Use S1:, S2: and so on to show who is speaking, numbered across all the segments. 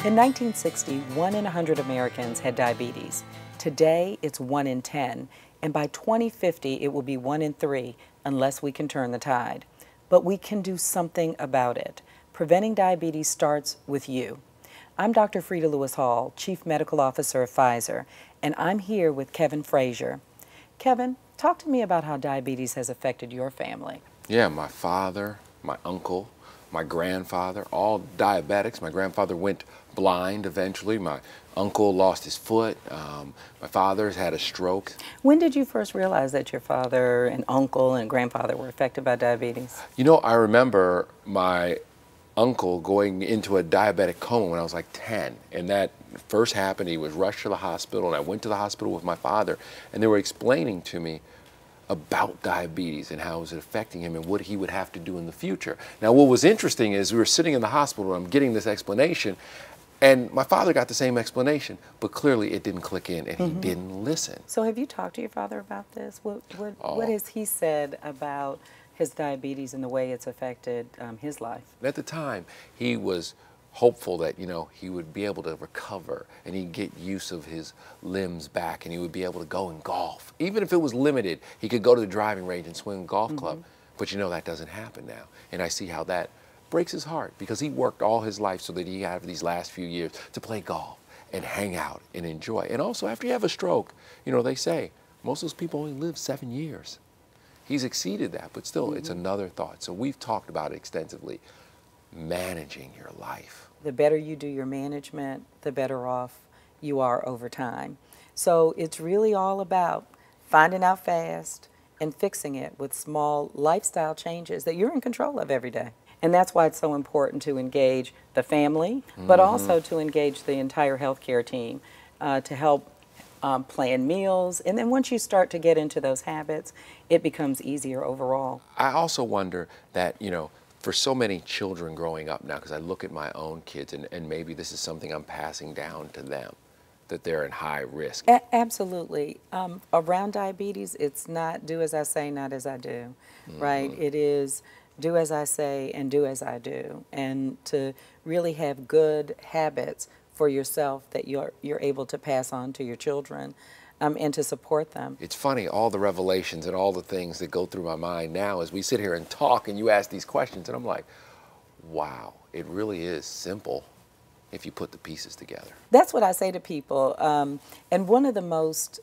S1: In 1960, 1 in 100 Americans had diabetes. Today, it's 1 in 10, and by 2050, it will be 1 in 3 unless we can turn the tide. But we can do something about it. Preventing diabetes starts with you. I'm Dr. Freda Lewis-Hall, Chief Medical Officer of Pfizer, and I'm here with Kevin Frazier. Kevin, talk to me about how diabetes has affected your family.
S2: Yeah, my father, my uncle, my grandfather, all diabetics. My grandfather went blind eventually. My uncle lost his foot. My father's had a stroke.
S1: When did you first realize that your father and uncle and grandfather were affected by diabetes?
S2: You know, I remember my uncle going into a diabetic coma when I was like 10, and that first happened. He was rushed to the hospital, and I went to the hospital with my father, and they were explaining to me about diabetes and how it was affecting him and what he would have to do in the future. Now, what was interesting is we were sitting in the hospital and I'm getting this explanation, and my father got the same explanation, but clearly it didn't click in and he didn't listen.
S1: So have you talked to your father about this? What has he said about his diabetes and the way it's affected his life?
S2: At the time, he was hopeful that, you know, he would be able to recover and he'd get use of his limbs back and he would be able to go and golf. Even if it was limited, he could go to the driving range and swing a golf club. But you know, that doesn't happen now. And I see how that breaks his heart, because he worked all his life so that he had these last few years to play golf and hang out and enjoy. And also, after you have a stroke, you know, they say most of those people only live 7 years. He's exceeded that, but still, it's another thought. So we've talked about it extensively. Managing your life.
S1: The better you do your management, the better off you are over time. So it's really all about finding out fast and fixing it with small lifestyle changes that you're in control of every day. And that's why it's so important to engage the family, but also to engage the entire healthcare team to help plan meals. And then once you start to get into those habits, it becomes easier overall.
S2: I also wonder that, you know, for so many children growing up now, because I look at my own kids, and maybe this is something I'm passing down to them, that they're in high risk.
S1: Absolutely. Around diabetes, it's not do as I say, not as I do, right? It is do as I say and do as I do, and to really have good habits for yourself that you're able to pass on to your children. And to support them.
S2: It's funny, all the revelations and all the things that go through my mind now as we sit here and talk and you ask these questions, and I'm like, wow, it really is simple if you put the pieces together.
S1: That's what I say to people. And one of the most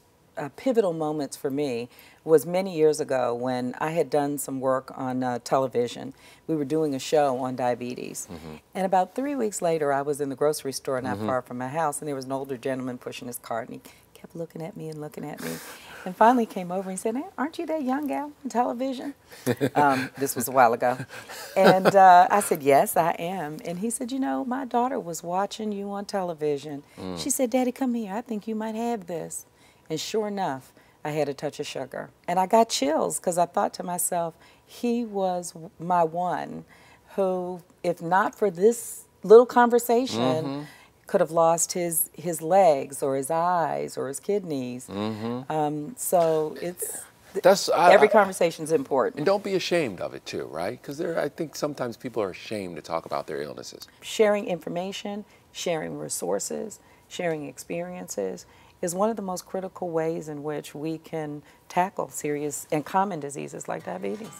S1: pivotal moments for me was many years ago when I had done some work on television. We were doing a show on diabetes. And about 3 weeks later, I was in the grocery store not far from my house, and there was an older gentleman pushing his cart, and he kept looking at me and looking at me, and finally came over and said, "Hey, aren't you that young gal on television?" This was a while ago. And I said, "Yes, I am." And he said, "You know, my daughter was watching you on television. She said, 'Daddy, come here. I think you might have this.'" And sure enough, I had a touch of sugar. And I got chills because I thought to myself, he was my one who, if not for this little conversation, could have lost his legs or his eyes or his kidneys. So it's every conversation is important.
S2: And don't be ashamed of it too, right? Because I think sometimes people are ashamed to talk about their illnesses.
S1: Sharing information, sharing resources, sharing experiences is one of the most critical ways in which we can tackle serious and common diseases like diabetes.